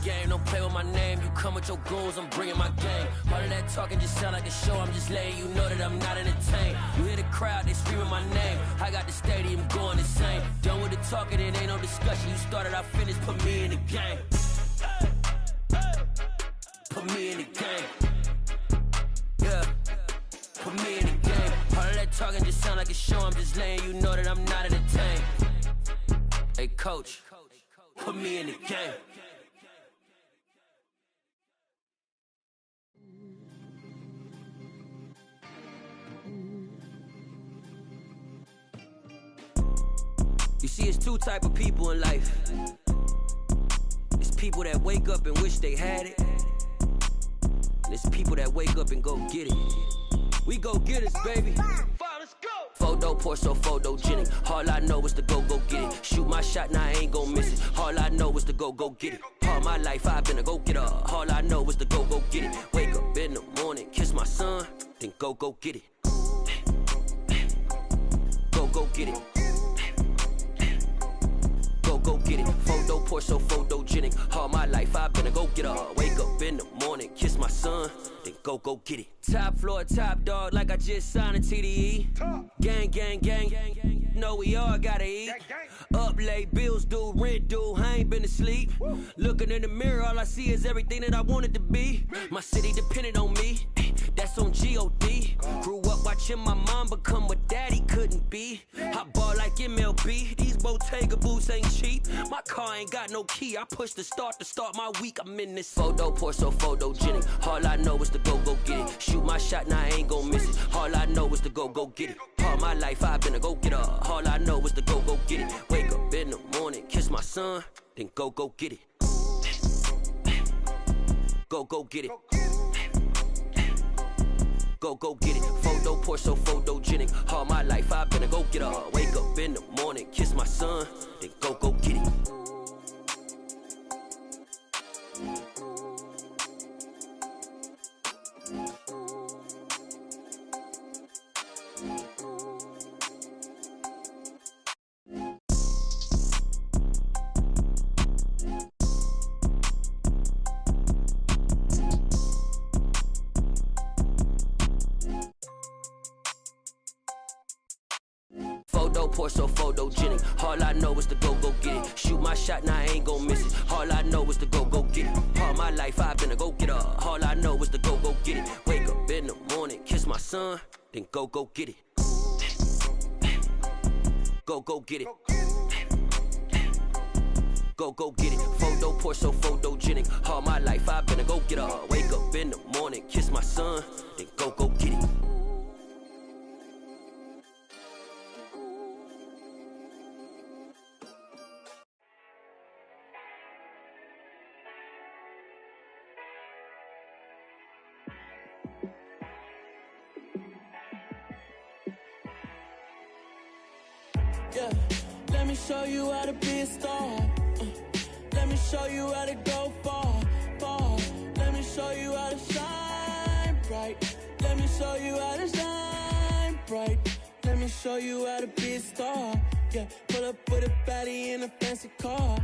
game, don't play with my name. You come with your goons, I'm bringing my gang. All of that talking just sound like a show, I'm just letting you know that I'm not entertained. You hear the crowd, they screaming my name. I got the stadium going insane. Done with the talking, it ain't no discussion. You started, I finished, put me in the game. Put me in the game. Yeah, put me in the game. All of that talking just sound like a show, I'm just letting you know that I'm not entertained. Hey coach, put me in the game. You see, it's two type of people in life. It's people that wake up and wish they had it, and it's people that wake up and go get it. We go get it, baby. Let's go. Photo pour so photogenic. All I know is to go get it. Shoot my shot, now I ain't gon' miss it. All I know is to go get it. All my life I've been a go-getter. All I know is to go get it. Wake up in the morning, kiss my son, then go get it. Go get it. Go get it. Photo pour so photogenic. All my life I've been a go-getter. Wake up in the morning, kiss my son, then go get it. Top floor, top dog, like I just signed a TDE. Gang, gang, gang. Know we all gotta eat. Up late, bills due, rent due, I ain't been asleep. Looking in the mirror, all I see is everything that I wanted to be. My city depended on me, that's on G.O.D. Grew up watching my mom become what daddy couldn't be. I ball like MLB, these Bottega boots ain't cheap. My car ain't got no key, I push the start to start my week. I'm in this photo pour so photogenic. All I know is to go get it. Shoot my shot, now I ain't gon' miss it. All I know is to go get it. All my life I've been a go-getter. All I know is to go get it. Wake up in the morning, kiss my son, then go get it. Go get it. Go get it. Photo pour so photogenic. All my life I've been a go-getter. Wake up in the morning, kiss my son, then go get it. Photo pour so photogenic. All I know is to go get it. Shoot my shot, now I ain't gon' miss it. All I know is to go get it. All my life I've been a go-getter. All I know is to go get it. Wake up in the morning, kiss my son, then go get it. Go get it. Go get it. Photo pour so photogenic. All my life I've been a go-getter. Wake up in the morning, kiss my son, then go get it. Yeah, let me show you how to be a star. Let me show you how to go far. Let me show you how to shine bright. Let me show you how to shine bright. Let me show you how to be a star. Yeah, pull up with a baddie in a fancy car.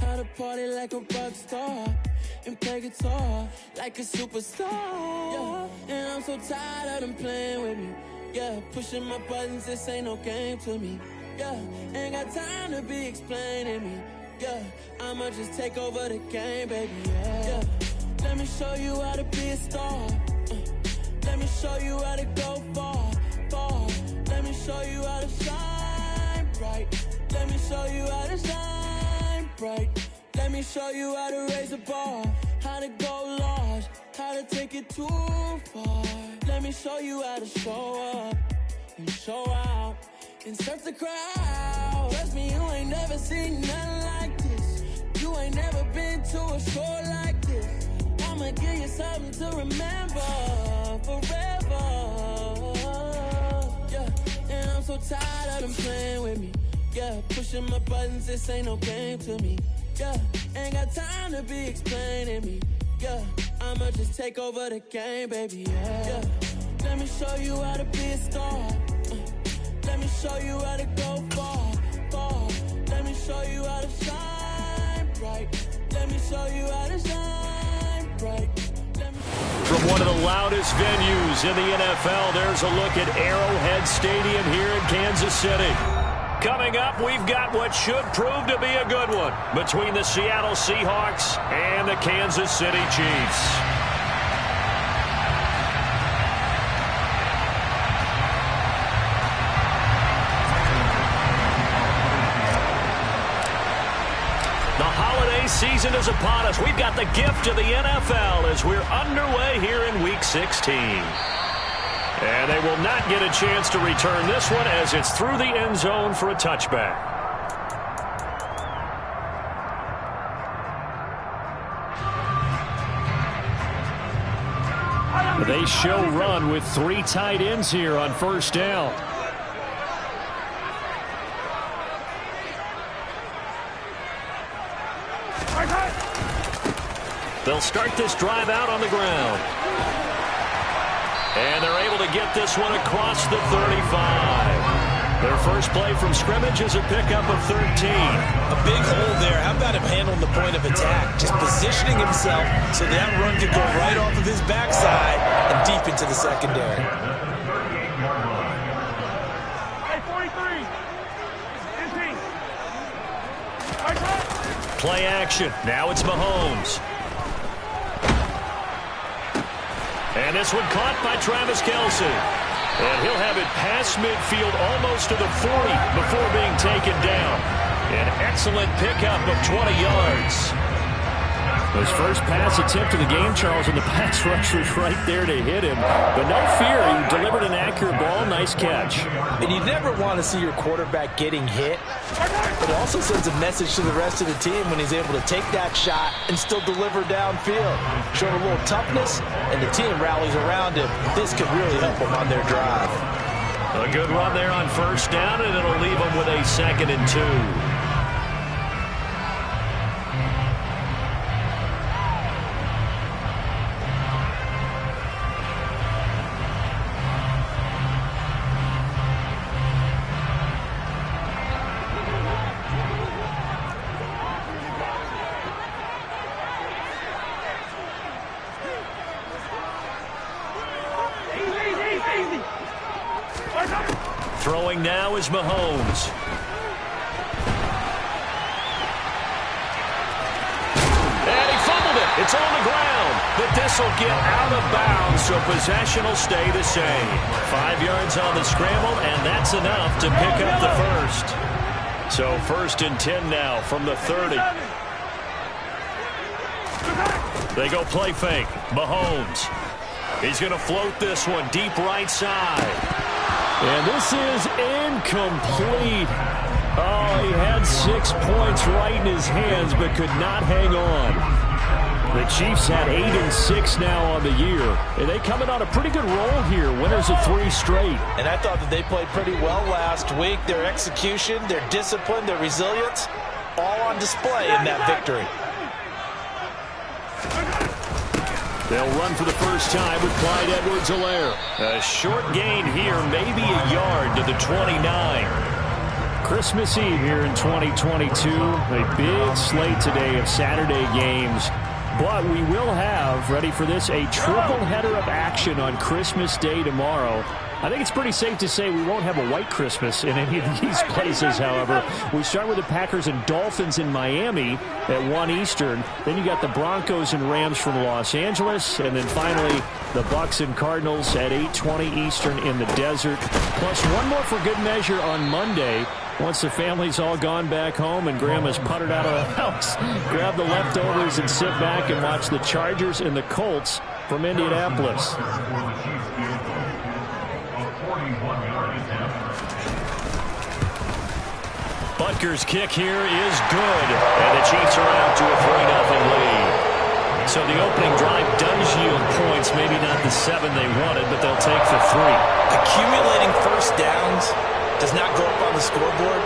How to party like a rock star and play guitar like a superstar. Yeah, and I'm so tired of them playing with me. Yeah, pushing my buttons, this ain't no game to me. Yeah, ain't got time to be explaining me. Yeah, I'ma just take over the game, baby. Yeah, let me show you how to be a star. Let me show you how to go far. Let me show you how to shine bright. Let me show you how to shine bright. Let me show you how to raise a bar, how to go large, how to take it too far. Let me show you how to show up and show out and surf the crowd. Trust me, you ain't never seen nothing like this. You ain't never been to a show like this. I'ma give you something to remember forever. Yeah, and I'm so tired of them playing with me. Yeah, pushing my buttons, this ain't no game to me. Yeah, ain't got time to be explaining me. Yeah, I'ma just take over the game, baby. Yeah, let me show you how to be a star. Let me show you how to go far. Let me show you how to shine bright. Let me show biggest venues in the NFL. There's a look at Arrowhead Stadium here in Kansas City. Coming up, we've got what should prove to be a good one between the Seattle Seahawks and the Kansas City Chiefs. Season is upon us. We've got the gift of the NFL as we're underway here in Week 16. And they will not get a chance to return this one as it's through the end zone for a touchback. They show run with 3 tight ends here on first down. They'll start this drive out on the ground. And they're able to get this one across the 35. Their first play from scrimmage is a pickup of 13. A big hole there. How about him handling the point of attack? Just positioning himself so that run could go right off of his backside and deep into the secondary. Play action. Now it's Mahomes. And this one caught by Travis Kelce. And he'll have it past midfield almost to the 40 before being taken down. An excellent pickup of 20 yards. His first pass attempt of the game, Charles, and the pass rush was right there to hit him. But no fear, he delivered an accurate ball. Nice catch. And you never want to see your quarterback getting hit. But it also sends a message to the rest of the team when he's able to take that shot and still deliver downfield. Show a little toughness, and the team rallies around him. This could really help them on their drive. A good run there on first down, and it'll leave them with a 2nd and 2. Throwing now is Mahomes. And he fumbled it. It's on the ground. But this will get out of bounds, so possession will stay the same. 5 yards on the scramble, and that's enough to pick up the first. So 1st and 10 now from the 30. They go play fake. Mahomes. He's going to float this one deep right side. And this is incomplete. Oh, he had 6 points right in his hands, but could not hang on. The Chiefs had 8 and 6 now on the year. And they coming on a pretty good roll here. Winners of 3 straight. And I thought that they played pretty well last week. Their execution, their discipline, their resilience, all on display in that victory. They'll run for the first time with Clyde Edwards-Helaire. A short gain here, maybe a yard to the 29. Christmas Eve here in 2022. A big slate today of Saturday games. But we will have, ready for this, a triple header of action on Christmas Day tomorrow. I think it's pretty safe to say we won't have a white Christmas in any of these places, however. We start with the Packers and Dolphins in Miami at 1 Eastern. Then you got the Broncos and Rams from Los Angeles. And then finally, the Bucs and Cardinals at 8:20 Eastern in the desert. Plus one more for good measure on Monday. Once the family's all gone back home and Grandma's puttered out of the house, grab the leftovers and sit back and watch the Chargers and the Colts from Indianapolis. Butker's kick here is good, and the Chiefs are out to a 3-0 lead. So the opening drive does yield points, maybe not the 7 they wanted, but they'll take the 3. Accumulating first downs does not go up on the scoreboard,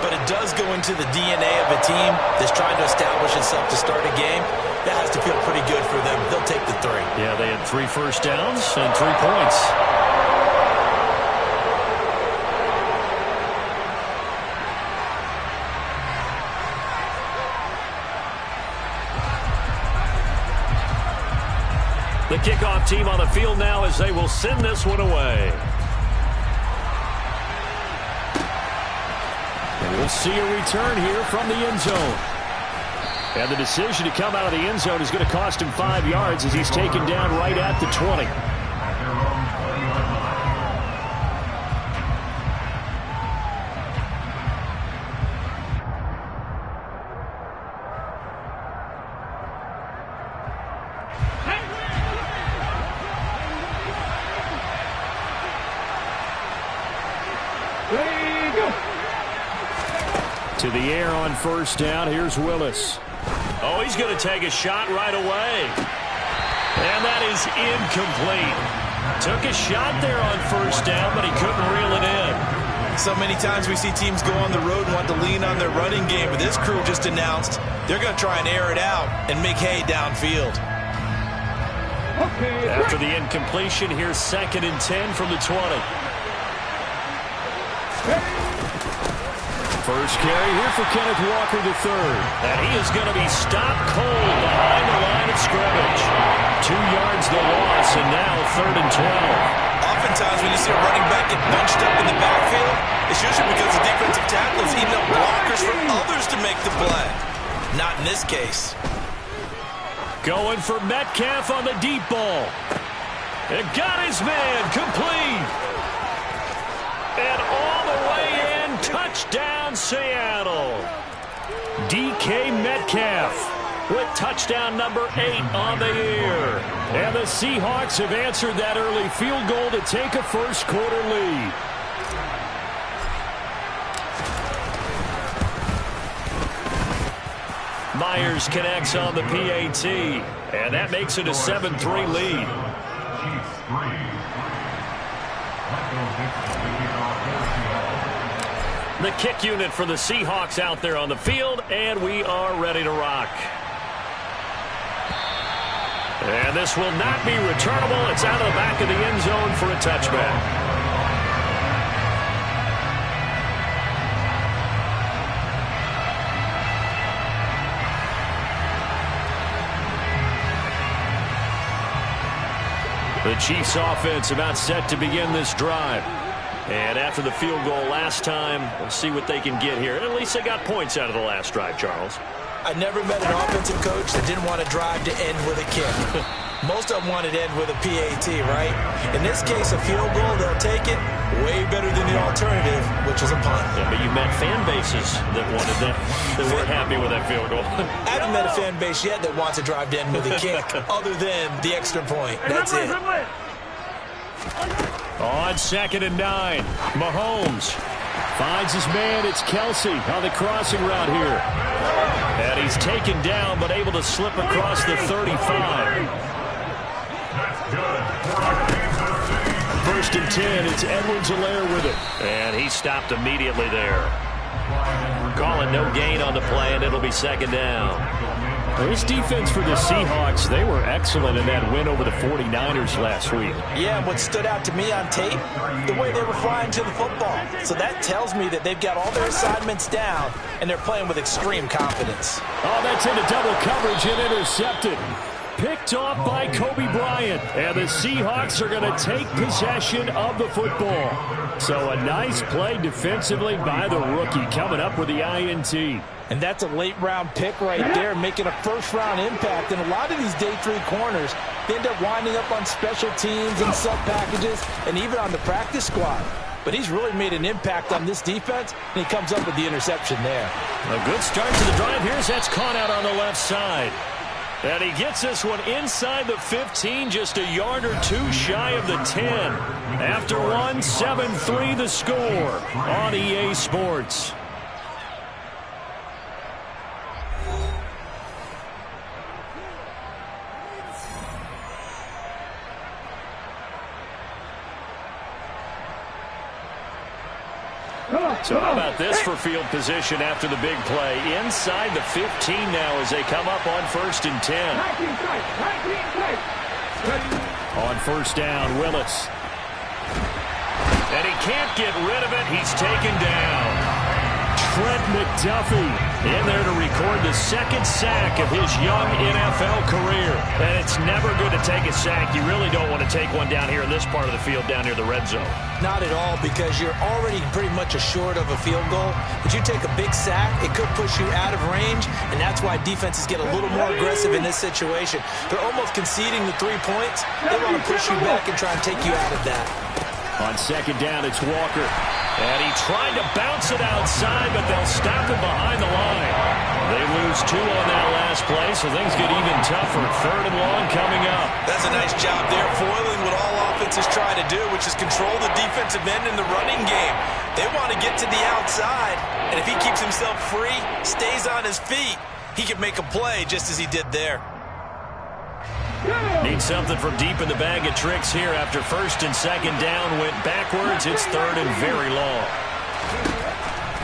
but it does go into the DNA of a team that's trying to establish itself to start a game. That has to feel pretty good for them. They'll take the 3. Yeah, they had 3 first downs and 3 points. The kickoff team on the field now as they will send this one away. And we'll see a return here from the end zone. And the decision to come out of the end zone is going to cost him 5 yards as he's taken down right at the 20. To the air on first down. Here's Willis. Oh, he's going to take a shot right away. And that is incomplete. Took a shot there on first down, but he couldn't reel it in. So many times we see teams go on the road and want to lean on their running game, but this crew just announced they're going to try and air it out and make hay downfield. After the incompletion, here's 2nd and 10 from the 20. First carry here for Kenneth Walker III. And he is going to be stopped cold behind the line of scrimmage. 2 yards the loss, and now 3rd and 12. Oftentimes when you see a running back get bunched up in the backfield, it's usually because the defensive tackle is eating up blockers for others to make the play. Not in this case. Going for Metcalf on the deep ball. And got his man complete. And all the way in, touchdown Seattle. DK Metcalf with touchdown number 8 on the year. And the Seahawks have answered that early field goal to take a first quarter lead. Myers connects on the PAT, and that makes it a 7-3 lead. The kick unit for the Seahawks out there on the field, and we are ready to rock. And this will not be returnable. It's out of the back of the end zone for a touchback. The Chiefs offense about set to begin this drive. And after the field goal last time, we'll see what they can get here. At least they got points out of the last drive, Charles. I never met an offensive coach that didn't want to drive to end with a kick. Most of them wanted to end with a PAT, right? In this case, a field goal, they'll take it way better than the alternative, which is a punt. Yeah, but you met fan bases that wanted that, that weren't happy with that field goal. I haven't met a fan base yet that wants to drive to end with a kick, other than the extra point. That's it. On 2nd and 9, Mahomes finds his man. It's Kelsey on the crossing route here. And he's taken down, but able to slip across the 35. First and 10, it's Edwards-Helaire with it. And he stopped immediately there. Calling no gain on the play, and it'll be 2nd down. This defense for the Seahawks, they were excellent in that win over the 49ers last week. Yeah, and what stood out to me on tape, the way they were flying to the football. So that tells me that they've got all their assignments down, and they're playing with extreme confidence. Oh, that's into double coverage and intercepted. Picked off by Kobe Bryant. And the Seahawks are going to take possession of the football. So a nice play defensively by the rookie coming up with the INT. And that's a late-round pick right there, making a first-round impact. And a lot of these day 3 corners, they end up winding up on special teams and sub-packages and even on the practice squad. But he's really made an impact on this defense, and he comes up with the interception there. A good start to the drive. Here's that's caught out on the left side. And he gets this one inside the 15, just a yard or 2 shy of the 10. After one, 7-3 the score on EA Sports. So how about this for field position after the big play? Inside the 15 now as they come up on 1st and 10. On first down, Willis. And he can't get rid of it. He's taken down. Trent McDuffie in there to record the second sack of his young NFL career. And it's never good to take a sack. You really don't want to take one down here in this part of the field, down near the red zone. Not at all, because you're already pretty much assured of a field goal. But you take a big sack, it could push you out of range, and that's why defenses get a little more aggressive in this situation. They're almost conceding the 3 points. They want to push you back and try and take you out of that. On second down, it's Walker. And he tried to bounce it outside, but they'll stop him behind the line. They lose 2 on that last play, so things get even tougher. 3rd and long coming up. That's a nice job there, foiling what all offenses try to do, which is control the defensive end in the running game. They want to get to the outside, and if he keeps himself free, stays on his feet, he can make a play just as he did there. Need something from deep in the bag of tricks here after 1st and 2nd down. Went backwards. It's 3rd and very long.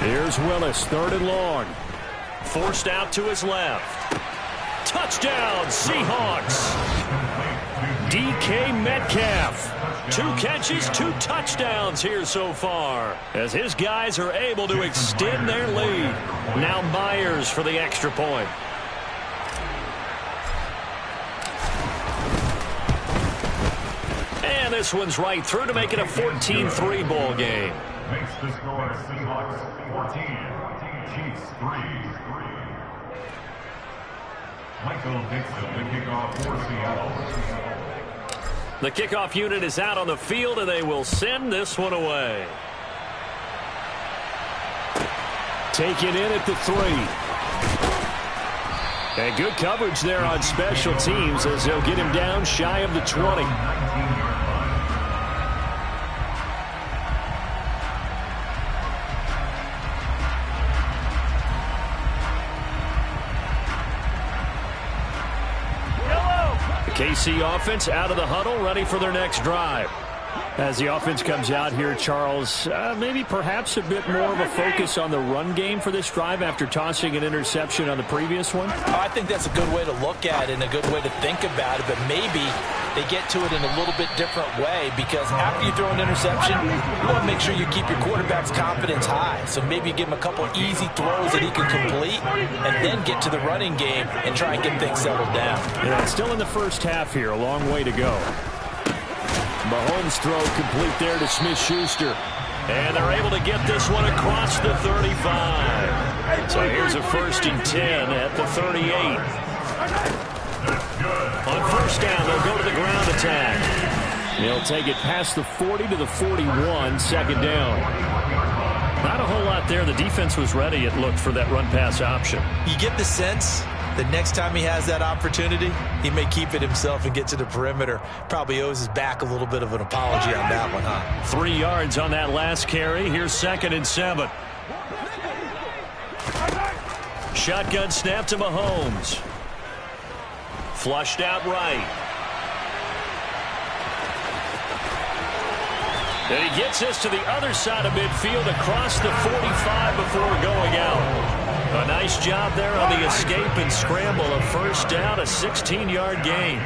Here's Willis, 3rd and long. Forced out to his left. Touchdown, Seahawks. DK Metcalf. 2 catches, 2 touchdowns here so far, as his guys are able to extend their lead. Now Myers for the extra point. And this one's right through to make it a 14-3 ball game. Makes the score Seahawks 14, Chiefs 3. Michael Dixon, the kickoff for Seattle. The kickoff unit is out on the field, and they will send this one away. Taken in at the 3. And good coverage there on special teams as they'll get him down shy of the 20. KC offense out of the huddle, ready for their next drive. As the offense comes out here, Charles, maybe perhaps a bit more of a focus on the run game for this drive after tossing an interception on the previous one? I think that's a good way to look at it and a good way to think about it, but maybe they get to it in a little bit different way, because after you throw an interception, you want to make sure you keep your quarterback's confidence high. So maybe you give him a couple easy throws that he can complete and then get to the running game and try and get things settled down. Yeah, it's still in the first half here, a long way to go. Mahomes throw complete there to Smith-Schuster. And they're able to get this one across the 35. So here's a 1st and 10 at the 38. On 1st down, they'll go to the ground attack. They'll take it past the 40 to the 41, 2nd down. Not a whole lot there. The defense was ready, it looked, for that run-pass option. You get the sense that next time he has that opportunity, he may keep it himself and get to the perimeter. Probably owes his back a little bit of an apology on that one, huh? 3 yards on that last carry. Here's 2nd and 7. Shotgun snap to Mahomes. Flushed out right. And he gets us to the other side of midfield across the 45 before going out. A nice job there on the escape and scramble. A 1st down, a 16-yard gain.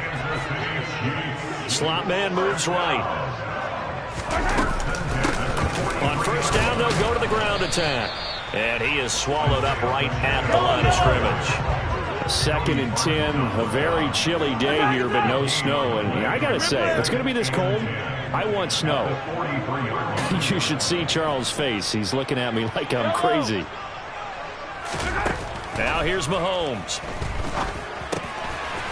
Slot man moves right. On 1st down, they'll go to the ground attack. And he is swallowed up right at the line of scrimmage. 2nd and 10, a very chilly day here, but no snow. And I got to say, if it's going to be this cold, I want snow. You should see Charles' face. He's looking at me like I'm crazy. Now here's Mahomes.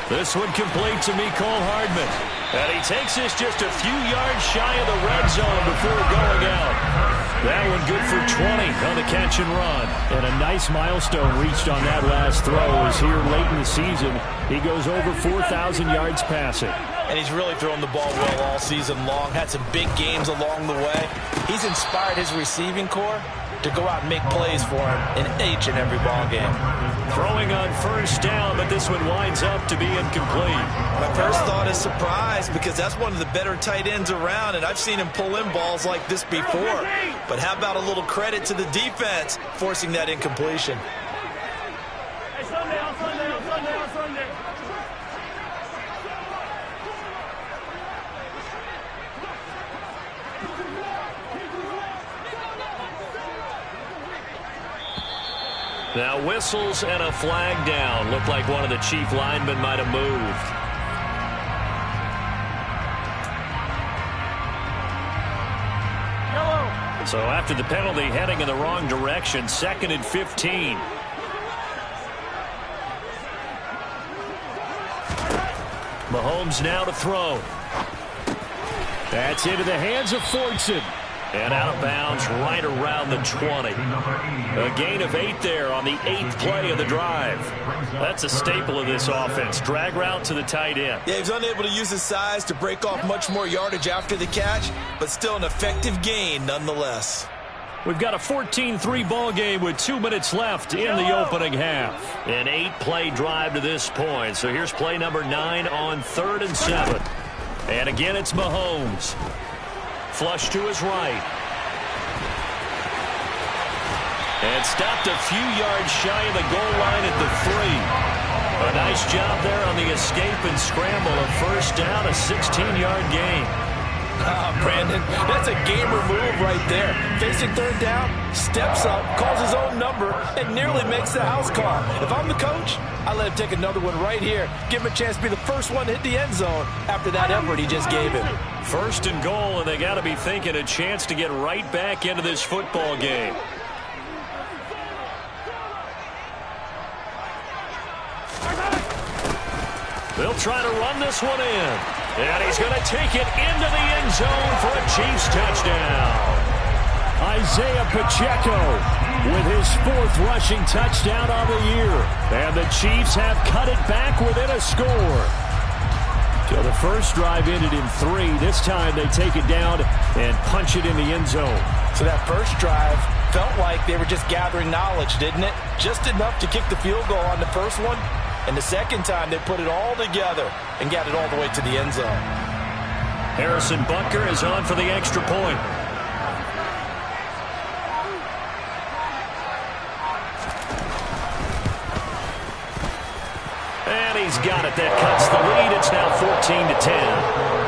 This one complete to Mecole Hardman. And he takes this just a few yards shy of the red zone before going out. That one good for 20 on the catch and run. And a nice milestone reached on that last throw as here late in the season, he goes over 4,000 yards passing. And he's really thrown the ball well all season long. Had some big games along the way. He's inspired his receiving corps to go out and make plays for him in each and every ball game. Throwing on 1st down, but this one winds up to be incomplete. My first thought is surprise, because that's one of the better tight ends around, and I've seen him pull in balls like this before. But how about a little credit to the defense forcing that incompletion? Now whistles and a flag down. Looked like one of the chief linemen might have moved. So after the penalty, heading in the wrong direction, 2nd and 15. Mahomes now to throw. That's into the hands of Fortson. And out of bounds right around the 20. A gain of 8 there on the 8th play of the drive. That's a staple of this offense. Drag route to the tight end. Yeah, he was unable to use his size to break off much more yardage after the catch, but still an effective gain nonetheless. We've got a 14-3 ball game with 2 minutes left in the opening half. An 8-play drive to this point. So here's play number 9 on 3rd and 7. And again, it's Mahomes. Flush to his right. And stopped a few yards shy of the goal line at the 3. A nice job there on the escape and scramble. A first down, a 16-yard gain. Brandon, that's a gamer move right there. Facing 3rd down, steps up, calls his own number, and nearly makes the house call. If I'm the coach, I let him take another one right here. Give him a chance to be the first one to hit the end zone after that effort he just gave him. 1st and goal, and they got to be thinking a chance to get right back into this football game. They'll try to run this one in. And he's going to take it into the end zone for a Chiefs touchdown. Isaiah Pacheco with his 4th rushing touchdown on the year. And the Chiefs have cut it back within a score. So the first drive ended in 3. This time they take it down and punch it in the end zone. So that first drive felt like they were just gathering knowledge, didn't it? Just enough to kick the field goal on the first one. And the second time, they put it all together and got it all the way to the end zone. Harrison Butker is on for the extra point. And he's got it. That cuts the lead. It's now 14-10.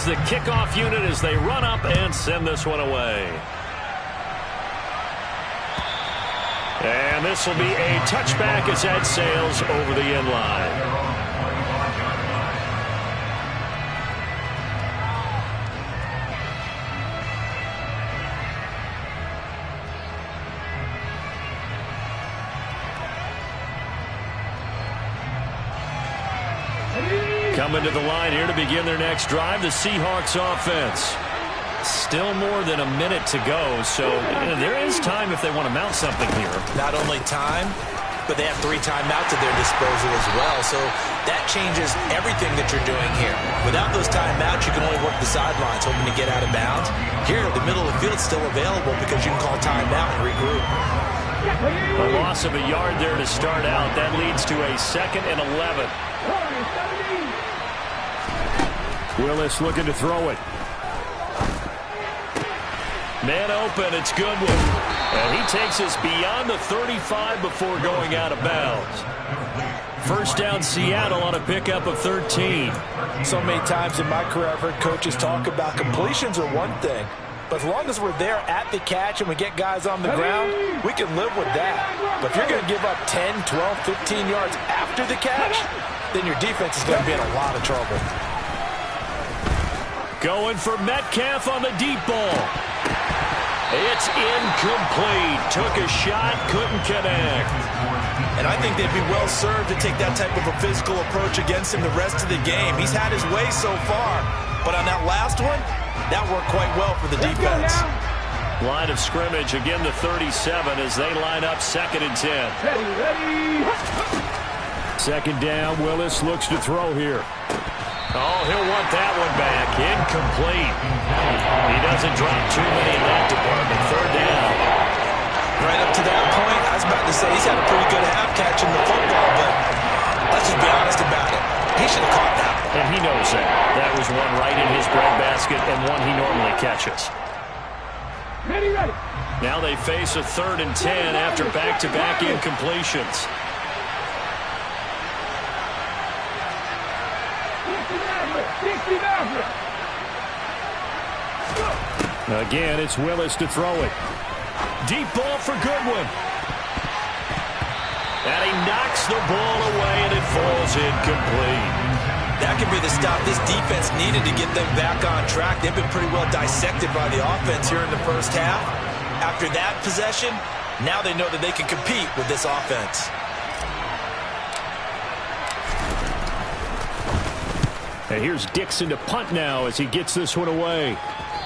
The kickoff unit as they run up and send this one away. And this will be a touchback as that sails over the end line. Coming to the line here to begin their next drive, the Seahawks offense. Still more than a minute to go, so there is time if they want to mount something here. Not only time, but they have 3 timeouts at their disposal as well, so that changes everything that you're doing here. Without those timeouts, you can only work the sidelines, hoping to get out of bounds. Here, the middle of the field is still available because you can call timeout and regroup. A loss of a yard there to start out. That leads to a 2nd and 11. Willis looking to throw it. Man open, it's Goodwin. And he takes us beyond the 35 before going out of bounds. First down Seattle on a pickup of 13. So many times in my career I've heard coaches talk about completions are one thing. But as long as we're there at the catch and we get guys on the ground, we can live with that. But if you're going to give up 10, 12, 15 yards after the catch, then your defense is going to be in a lot of trouble. Going for Metcalf on the deep ball. It's incomplete. Took a shot, couldn't connect. And I think they'd be well served to take that type of a physical approach against him the rest of the game. He's had his way so far, but on that last one, that worked quite well for the defense. Line of scrimmage, again the 37 as they line up 2nd and 10. Second down, Willis looks to throw here. Oh, he'll want that one back. Incomplete. He doesn't drop too many in that department. 3rd down. Right up to that point, I was about to say he's had a pretty good half catch in the football, but let's just be honest about it. He should have caught that. And he knows that. That was one right in his breadbasket and one he normally catches. Now they face a 3rd and 10 after back-to-back incompletions. Again, it's Willis to throw it. Deep ball for Goodwin. And he knocks the ball away, and it falls incomplete. That could be the stop this defense needed to get them back on track. They've been pretty well dissected by the offense here in the first half. After that possession, now they know that they can compete with this offense. And here's Dixon to punt now as he gets this one away.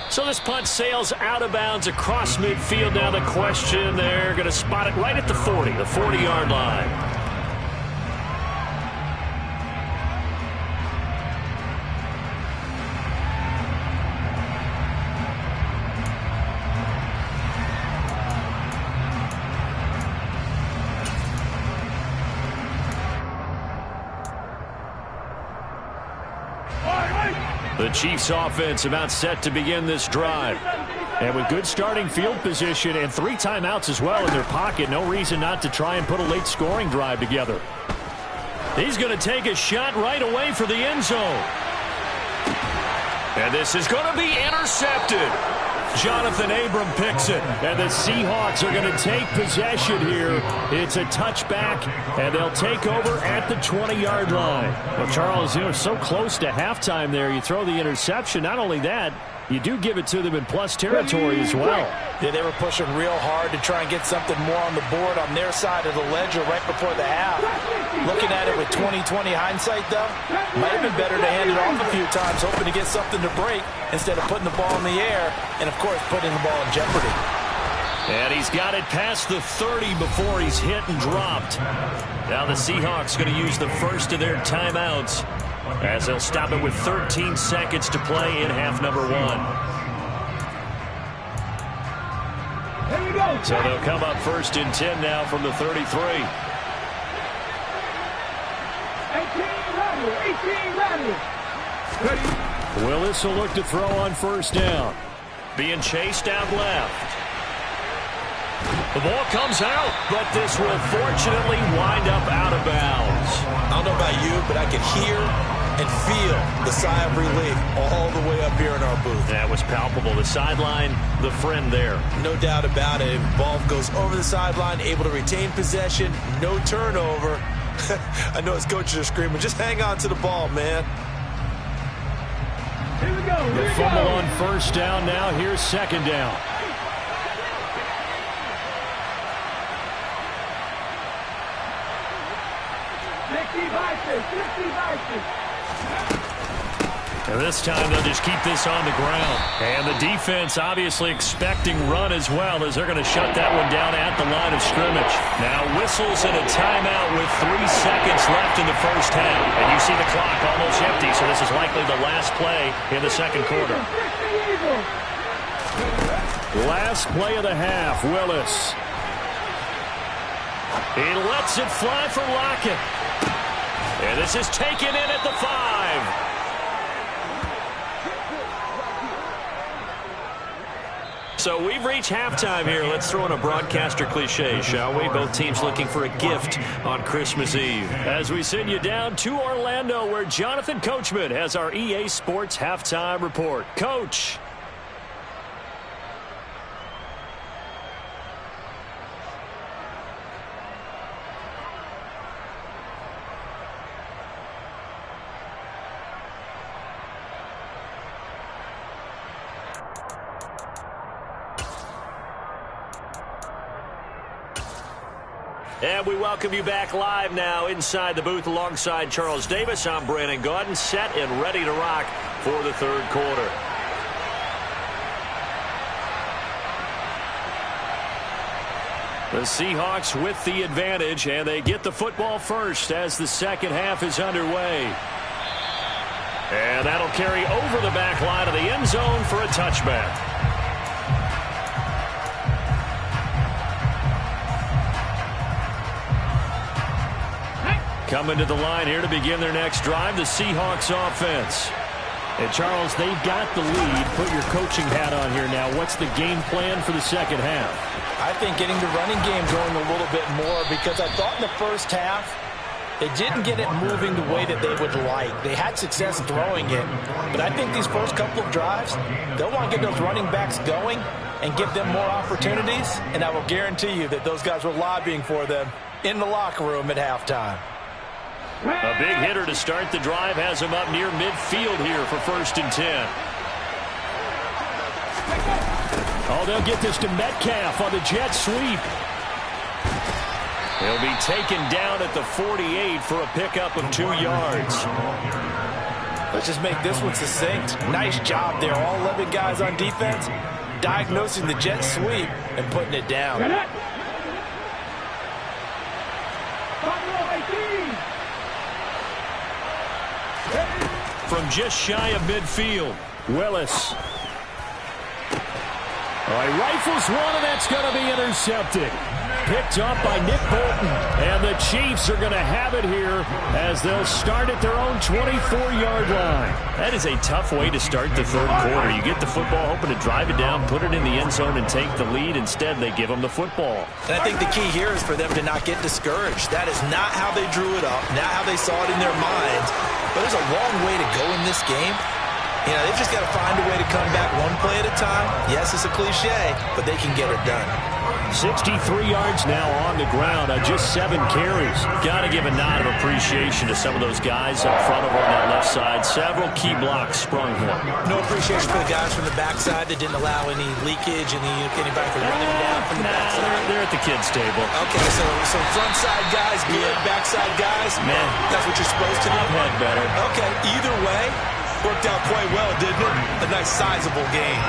So this punt sails out of bounds across midfield. Now the question, they're going to spot it right at the 40, the 40-yard line. The Chiefs offense about set to begin this drive. And with good starting field position and 3 timeouts as well in their pocket, no reason not to try and put a late scoring drive together. He's going to take a shot right away for the end zone. And this is going to be intercepted. Jonathan Abram picks it, and the Seahawks are going to take possession here. It's a touchback, and they'll take over at the 20-yard line. Well, Charles, so close to halftime there. You throw the interception. Not only that, you do give it to them in plus territory as well. Yeah, they were pushing real hard to try and get something more on the board on their side of the ledger right before the half. Looking at it with 20/20 hindsight, though, might have been better to hand it off a few times, hoping to get something to break instead of putting the ball in the air and, of course, putting the ball in jeopardy. And he's got it past the 30 before he's hit and dropped. Now the Seahawks going to use the first of their timeouts as they'll stop it with 13 seconds to play in half number 1. So they'll come up 1st and 10 now from the 33. 18 ready. Willis will look to throw on 1st down. Being chased out left. The ball comes out, but this will fortunately wind up out of bounds. I don't know about you, but I can hear and feel the sigh of relief all the way up here in our booth. That was palpable. The sideline, the friend there. No doubt about it. Ball goes over the sideline, able to retain possession, no turnover. I know his coaches are screaming, just hang on to the ball, man. Here we go. The fumble on 1st down. Now here's 2nd down. And this time they'll just keep this on the ground. And the defense obviously expecting run as well, as they're going to shut that one down at the line of scrimmage. Now whistles and a timeout with 3 seconds left in the first half. And you see the clock almost empty, so this is likely the last play in the 2nd quarter. Last play of the half, Willis. He lets it fly for Lockett. And this is taken in at the 5. So we've reached halftime here. Let's throw in a broadcaster cliche, shall we? Both teams looking for a gift on Christmas Eve. As we send you down to Orlando, where Jonathan Coachman has our EA Sports halftime report. Coach. And we welcome you back live now inside the booth alongside Charles Davis. I'm Brandon Gaudin, set and ready to rock for the 3rd quarter. The Seahawks with the advantage, and they get the football first as the 2nd half is underway. And that'll carry over the back line of the end zone for a touchback. Coming to the line here to begin their next drive, the Seahawks offense. And Charles, they've got the lead. Put your coaching hat on here now. What's the game plan for the second half? I think getting the running game going a little bit more, because I thought in the first half they didn't get it moving the way that they would like. They had success throwing it, but I think these first couple of drives, they'll want to get those running backs going and give them more opportunities, and I will guarantee you that those guys were lobbying for them in the locker room at halftime. A big hitter to start the drive has him up near midfield here for 1st and 10. Oh, they'll get this to Metcalf on the jet sweep. He'll be taken down at the 48 for a pickup of 2 yards. Let's just make this one succinct. Nice job there. All 11 guys on defense diagnosing the jet sweep and putting it down. From just shy of midfield, Willis. All right, rifles one, and that's going to be intercepted. Picked up by Nick Bolton. And the Chiefs are going to have it here as they'll start at their own 24-yard line. That is a tough way to start the third quarter. You get the football, hoping to drive it down, put it in the end zone, and take the lead. Instead, they give them the football. And I think the key here is for them to not get discouraged. That is not how they drew it up, not how they saw it in their minds. But there's a long way to go in this game. You know, they've just got to find a way to come back one play at a time. Yes, it's a cliche, but they can get it done. 63 yards now on the ground on just 7 carries. Got to give a nod of appreciation to some of those guys up front over on that left side. Several key blocks sprung here. No appreciation for the guys from the backside that didn't allow any leakage, anybody from running down from the backside. They're at the kids' table. Okay, so front side guys good, backside guys, man, that's what you're supposed to do. I've had better. Okay, either way, worked out quite well, didn't it? A nice sizable game.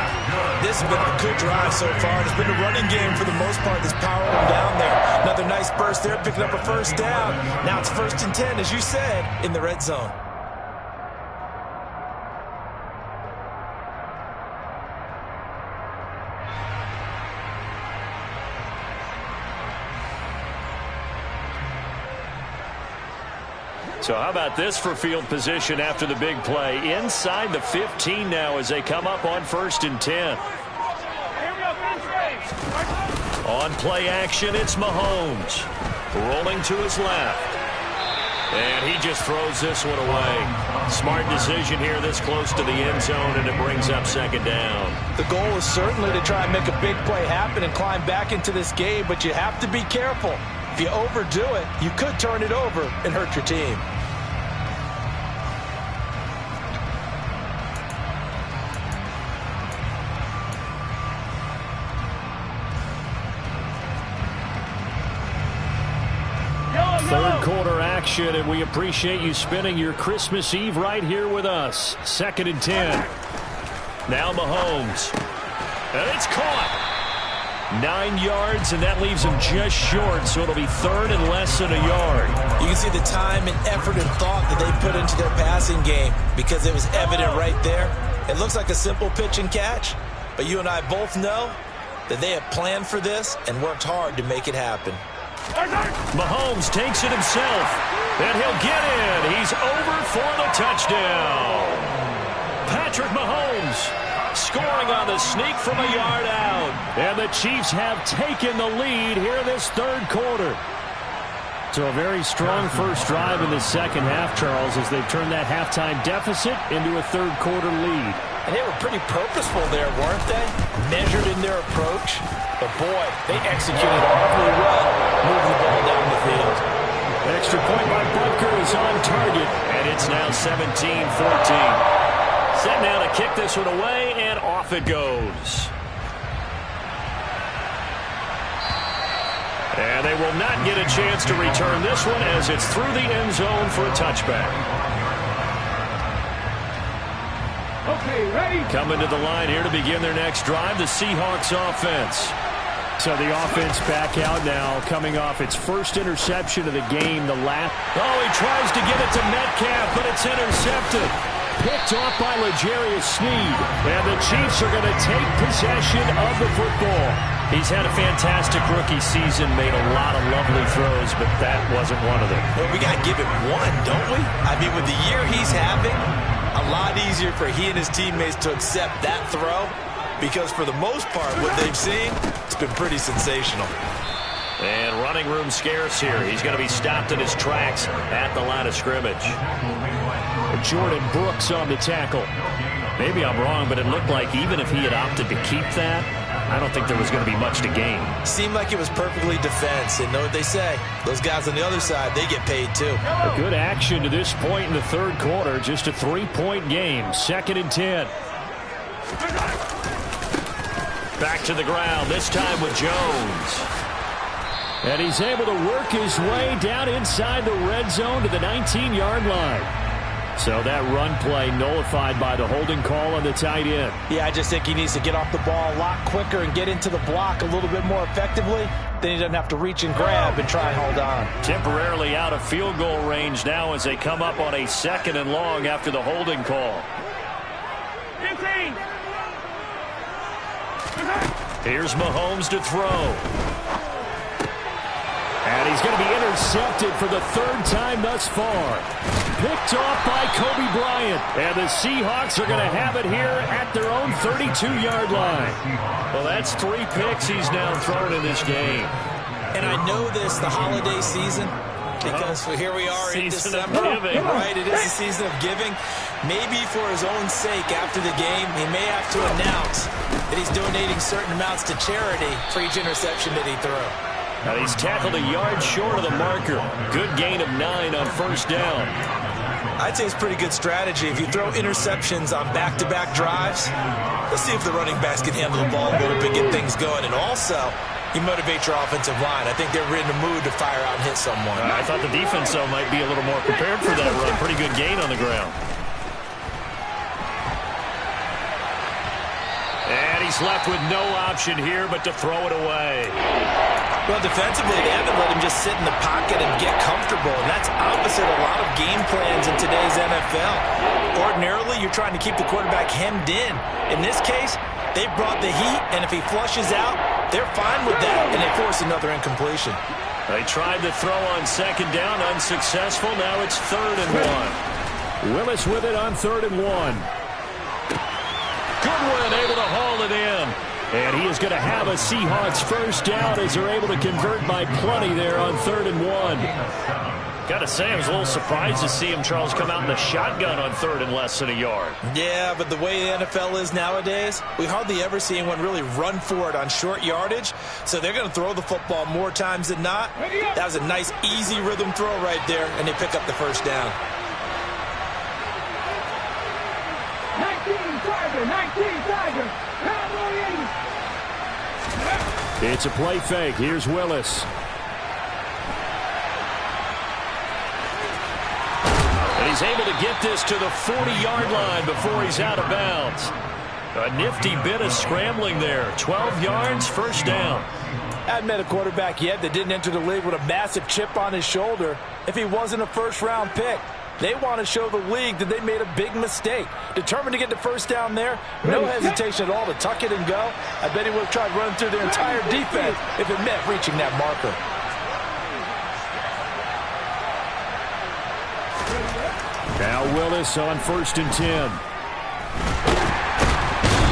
This has been a good drive so far. It's been a running game for the most part that's powering them down there. Another nice burst there, picking up a first down. Now it's 1st and 10, as you said, in the red zone. So how about this for field position after the big play? Inside the 15 now as they come up on 1st and 10. On play action, it's Mahomes. Rolling to his left. And he just throws this one away. Smart decision here this close to the end zone, and it brings up 2nd down. The goal is certainly to try and make a big play happen and climb back into this game, but you have to be careful. If you overdo it, you could turn it over and hurt your team. Third quarter action, and we appreciate you spending your Christmas Eve right here with us. 2nd and 10. Now Mahomes. And it's caught. 9 yards, and that leaves him just short, so it'll be 3rd and less than a yard. You can see the time and effort and thought that they put into their passing game because it was evident right there. It looks like a simple pitch and catch, but you and I both know that they have planned for this and worked hard to make it happen. Mahomes takes it himself, and he'll get in. He's over for the touchdown. Patrick Mahomes scoring on the sneak from a yard out. And the Chiefs have taken the lead here this third quarter. So a very strong first drive in the second half, Charles, as they've turned that halftime deficit into a third quarter lead. And they were pretty purposeful there, weren't they? Measured in their approach. But, boy, they executed awfully well, moving the ball down the field. Extra point by Butker is on target, and it's now 17-14. Set now to kick this one away, and off it goes. And they will not get a chance to return this one as it's through the end zone for a touchback. Okay, ready? Coming to the line here to begin their next drive, the Seahawks offense. So the offense back out now, coming off its first interception of the game, the last. Oh, he tries to get it to Metcalf, but it's intercepted. Picked off by L'Jarius Sneed. And the Chiefs are going to take possession of the football. He's had a fantastic rookie season, made a lot of lovely throws, but that wasn't one of them. Well, we got to give him one, don't we? I mean, with the year he's having, a lot easier for he and his teammates to accept that throw because for the most part, what they've seen, it's been pretty sensational. And running room scarce here. He's going to be stopped in his tracks at the line of scrimmage. Jordan Brooks on the tackle. Maybe I'm wrong, but it looked like even if he had opted to keep that, I don't think there was going to be much to gain. Seemed like it was perfectly defense. And know what they say? Those guys on the other side, they get paid too. A good action to this point in the third quarter. Just a 3-point game. 2nd and 10. Back to the ground, this time with Jones. And he's able to work his way down inside the red zone to the 19-yard line. So that run play nullified by the holding call on the tight end. Yeah, I just think he needs to get off the ball a lot quicker and get into the block a little bit more effectively. Then he doesn't have to reach and grab and try and hold on. Temporarily out of field goal range now as they come up on a 2nd and long after the holding call. Here's Mahomes to throw. And he's going to be intercepted for the 3rd time thus far. Picked off by Kobe Bryant. And the Seahawks are going to have it here at their own 32-yard line. Well, that's 3 picks he's now thrown in this game. And I know this, the holiday season, because here we are in December. Right, it is the season of giving. Maybe for his own sake after the game, he may have to announce that he's donating certain amounts to charity for each interception that he threw. And he's tackled a yard short of the marker. Good gain of 9 on 1st down. I'd say it's pretty good strategy. If you throw interceptions on back-to-back drives, let's see if the running backs can handle the ball a little bit, get things going. And also, you motivate your offensive line. I think they're in the mood to fire out and hit someone. I thought the defense, though, might be a little more prepared for that run. Pretty good gain on the ground. And he's left with no option here but to throw it away. Well, defensively, they haven't let him just sit in the pocket and get comfortable, and that's opposite a lot of game plans in today's NFL. Ordinarily, you're trying to keep the quarterback hemmed in. In this case, they brought the heat, and if he flushes out, they're fine with that, and they force another incompletion. They tried to throw on 2nd down, unsuccessful. Now it's 3rd and 1. Willis with it on 3rd and 1. Goodwin able to haul it in. And he is going to have a Seahawks 1st down as they're able to convert by plenty there on 3rd and 1. Got to say, I was a little surprised to see him, Charles, come out in the shotgun on 3rd and less than a yard. Yeah, but the way the NFL is nowadays, we hardly ever see anyone really run for it on short yardage. So they're going to throw the football more times than not. That was a nice, easy rhythm throw right there, and they pick up the 1st down. 19 Tiger. It's a play fake. Here's Willis. And he's able to get this to the 40-yard line before he's out of bounds. A nifty bit of scrambling there. 12 yards, 1st down. I hadn't met a quarterback yet that didn't enter the league with a massive chip on his shoulder if he wasn't a 1st-round pick. They want to show the league that they made a big mistake. Determined to get the 1st down there. No hesitation at all to tuck it and go. I bet he would have tried running through their entire defense if it meant reaching that marker. Now Willis on 1st and 10.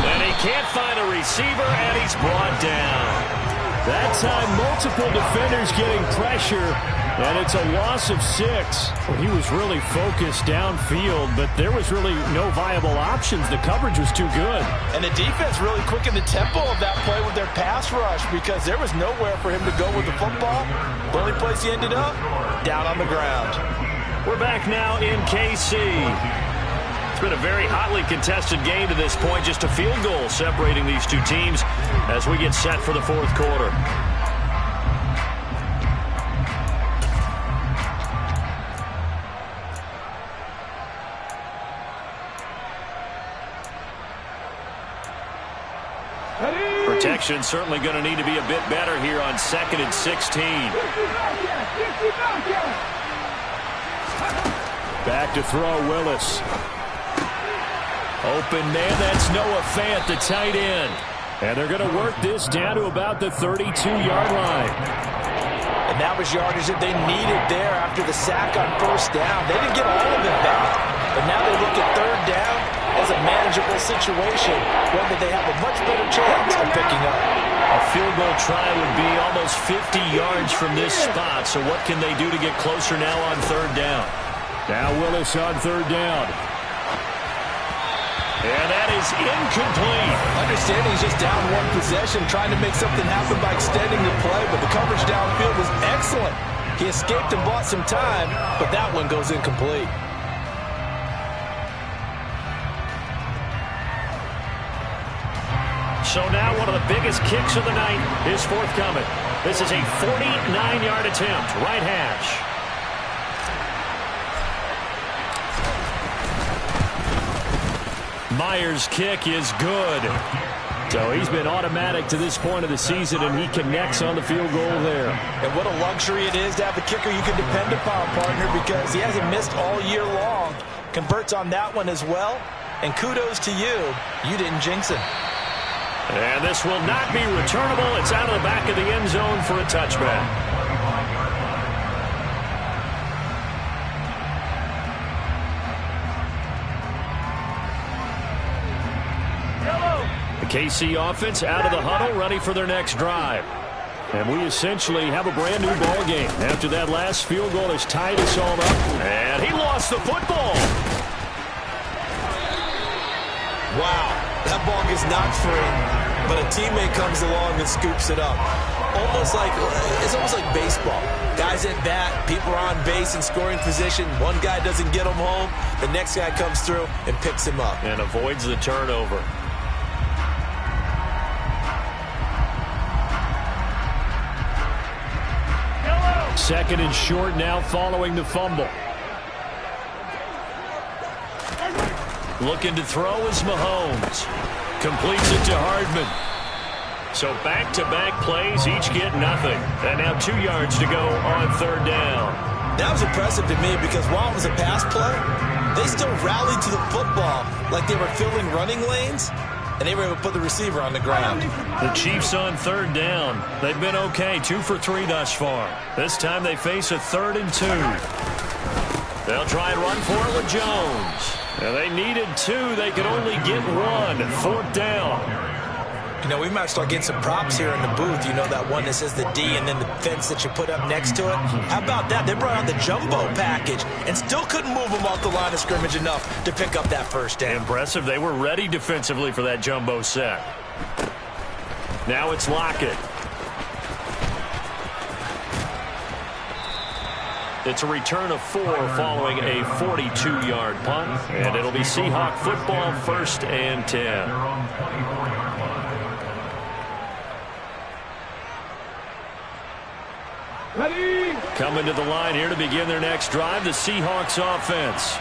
And he can't find a receiver, and he's brought down. That time, multiple defenders getting pressure, and it's a loss of 6. Well, he was really focused downfield, but there was really no viable options. The coverage was too good. And the defense really quickened the tempo of that play with their pass rush because there was nowhere for him to go with the football. The only place he ended up, down on the ground. We're back now in KC. It's been a very hotly contested game to this point. Just a field goal separating these two teams as we get set for the 4th quarter. Protection certainly going to need to be a bit better here on 2nd and 16. Back to throw, Willis. Open man, that's Noah Fant, the tight end. And they're going to work this down to about the 32-yard line. And that was yardage that they needed there after the sack on 1st down. They didn't get all of it back, But now they look at third down as a manageable situation, one that they have a much better chance of picking up. A field goal try would be almost 50 yards from this spot, so what can they do to get closer now on third down? Now Willis on third down. And that is incomplete. Understanding he's just down one possession, trying to make something happen by extending the play, but the coverage downfield was excellent. He escaped and bought some time, but that one goes incomplete. So now one of the biggest kicks of the night is forthcoming. This is a 49-yard attempt, right hash. Myers' kick is good. So he's been automatic to this point of the season, and he connects on the field goal there. And what a luxury it is to have a kicker you can depend upon, partner, because he hasn't missed all year long. Converts on that one as well. And kudos to you. You didn't jinx him. And this will not be returnable. It's out of the back of the end zone for a touchback. The KC offense out of the huddle, ready for their next drive. And we essentially have a brand new ball game. After that last field goal has tied us all up. And he lost the football. Wow, that ball gets knocked free, but a teammate comes along and scoops it up. It's almost like baseball. Guys at bat, people are on base in scoring position. One guy doesn't get him home. The next guy comes through and picks him up. And avoids the turnover. Second and short now following the fumble. Looking to throw is Mahomes. Completes it to Hardman. So back-to-back plays, each get nothing. And now 2 yards to go on third down. That was impressive to me because while it was a pass play, they still rallied to the football like they were filling running lanes, and they were able to put the receiver on the ground. The Chiefs on third down. They've been okay, 2 for 3 thus far. This time they face a 3rd and 2. They'll try and run for it with Jones. And they needed 2. They could only get 1. 4th down. You know, we might start getting some props here in the booth. You know, that one that says the D and then the fence that you put up next to it? How about that? They brought out the jumbo package and still couldn't move them off the line of scrimmage enough to pick up that first down. Impressive. They were ready defensively for that jumbo set. Now it's Lockett. It's a return of 4 following a 42-yard punt. And it'll be Seahawk football, 1st and 10. Ready? Coming to the line here to begin their next drive, the Seahawks offense.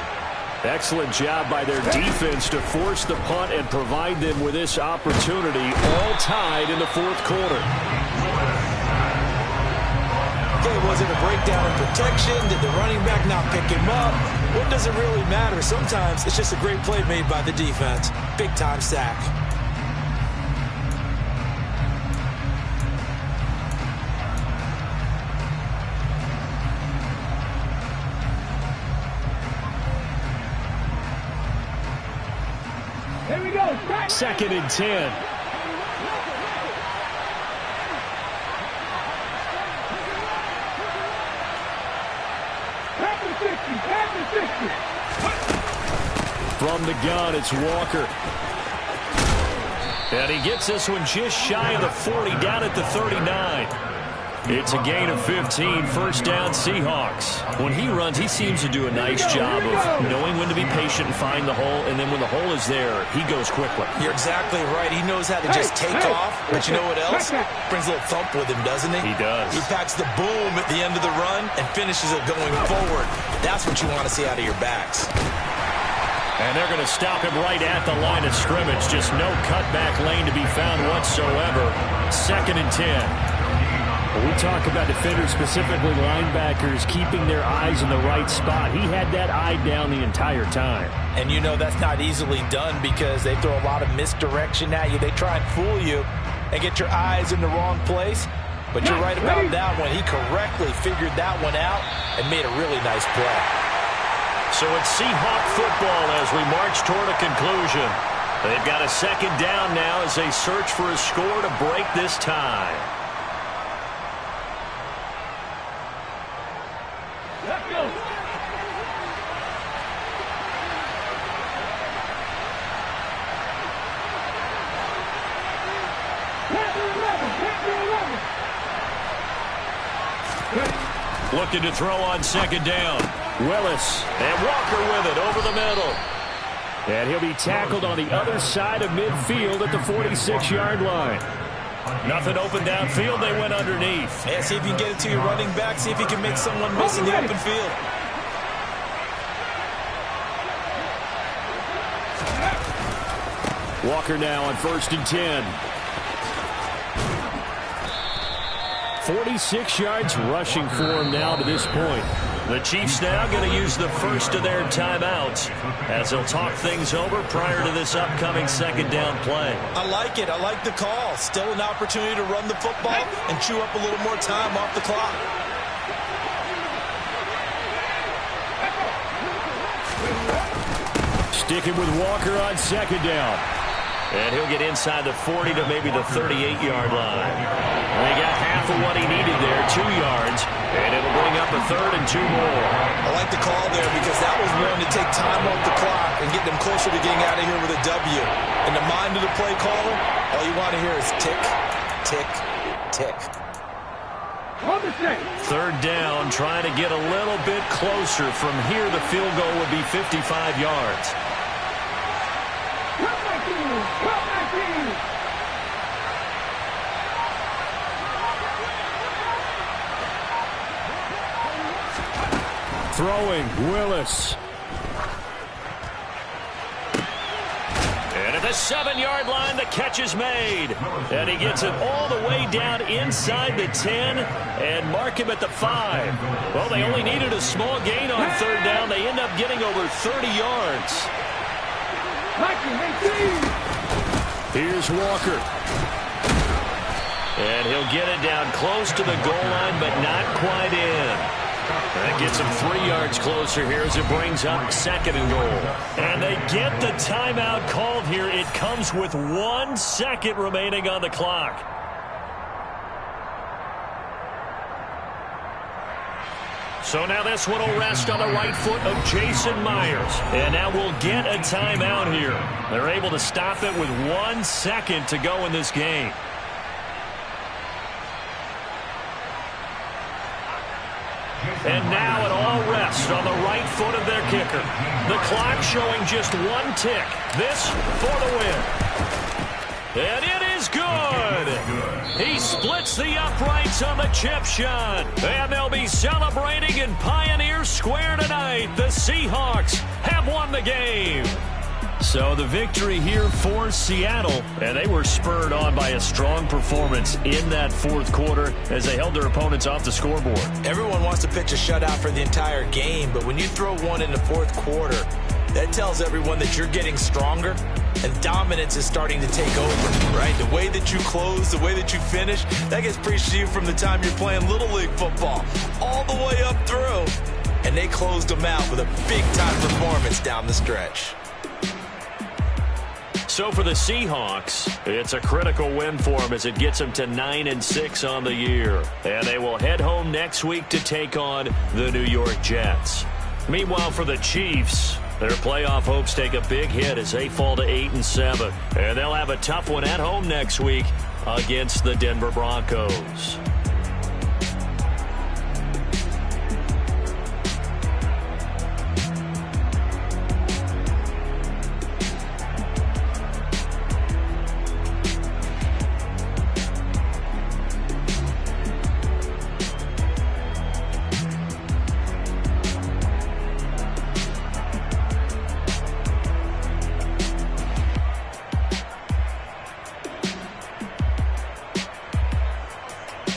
Excellent job by their defense to force the punt and provide them with this opportunity, all tied in the 4th quarter. Okay, was it a breakdown in protection? Did the running back not pick him up? What does it really matter? Sometimes it's just a great play made by the defense. Big-time sack. Here we go. 2nd and 10. From the gun, it's Walker. And he gets this one just shy of the 40, down at the 39. It's a gain of 15, 1st down Seahawks. When he runs, he seems to do a nice job of knowing when to be patient and find the hole, and then when the hole is there, he goes quickly. You're exactly right. He knows how to just take off, but you know what else? Brings a little thump with him, doesn't he? He does. He packs the boom at the end of the run and finishes it going forward. That's what you want to see out of your backs. And they're going to stop him right at the line of scrimmage. Just no cutback lane to be found whatsoever. 2nd and 10. When we talk about defenders, specifically linebackers, keeping their eyes in the right spot. He had that eye down the entire time. And you know that's not easily done because they throw a lot of misdirection at you. They try and fool you and get your eyes in the wrong place. But you're right about that one. He correctly figured that one out and made a really nice play. So it's Seahawk football as we march toward a conclusion. They've got a second down now as they search for a score to break this tie. Let's go. Looking to throw on second down. Willis and Walker with it over the middle. And he'll be tackled on the other side of midfield at the 46-yard line. Nothing open downfield. They went underneath. Yeah, see if you can get it to your running back. See if you can make someone miss in the open field. Walker now on 1st and 10. 46 yards rushing for him now to this point. The Chiefs now going to use the first of their timeouts as they'll talk things over prior to this upcoming second down play. I like it. I like the call. Still an opportunity to run the football and chew up a little more time off the clock. Sticking with Walker on second down. And he'll get inside the 40 to maybe the 38-yard line. They got half of what he needed there, 2 yards, and it'll bring up a 3rd and 2 more. I like the call there because that was one to take time off the clock and get them closer to getting out of here with a W. In the mind of the play caller, all you want to hear is tick, tick, tick. 3rd down, trying to get a little bit closer. From here, the field goal would be 55 yards. Throwing, Willis. And at the 7-yard line, the catch is made. And he gets it all the way down inside the 10 and mark him at the 5. Well, they only needed a small gain on 3rd down. They end up getting over 30 yards. Here's Walker. And he'll get it down close to the goal line, but not quite in. That gets him 3 yards closer here as it brings up 2nd and goal. And they get the timeout called here. It comes with 1 second remaining on the clock. So now this one will rest on the right foot of Jason Myers. And now we'll get a timeout here. They're able to stop it with 1 second to go in this game. And now it all rests on the right foot of their kicker. The clock showing just 1 tick. This for the win. And it is good. He splits the uprights on the chip shot. And they'll be celebrating in Pioneer Square tonight. The Seahawks have won the game. So the victory here for Seattle, and they were spurred on by a strong performance in that 4th quarter as they held their opponents off the scoreboard. Everyone wants to pitch a shutout for the entire game, but when you throw one in the 4th quarter, that tells everyone that you're getting stronger and dominance is starting to take over, right? The way that you close, the way that you finish, that gets preached to you from the time you're playing Little League football all the way up through. And they closed them out with a big-time performance down the stretch. So for the Seahawks, it's a critical win for them as it gets them to 9-6 on the year. And they will head home next week to take on the New York Jets. Meanwhile, for the Chiefs, their playoff hopes take a big hit as they fall to 8-7. And they'll have a tough one at home next week against the Denver Broncos.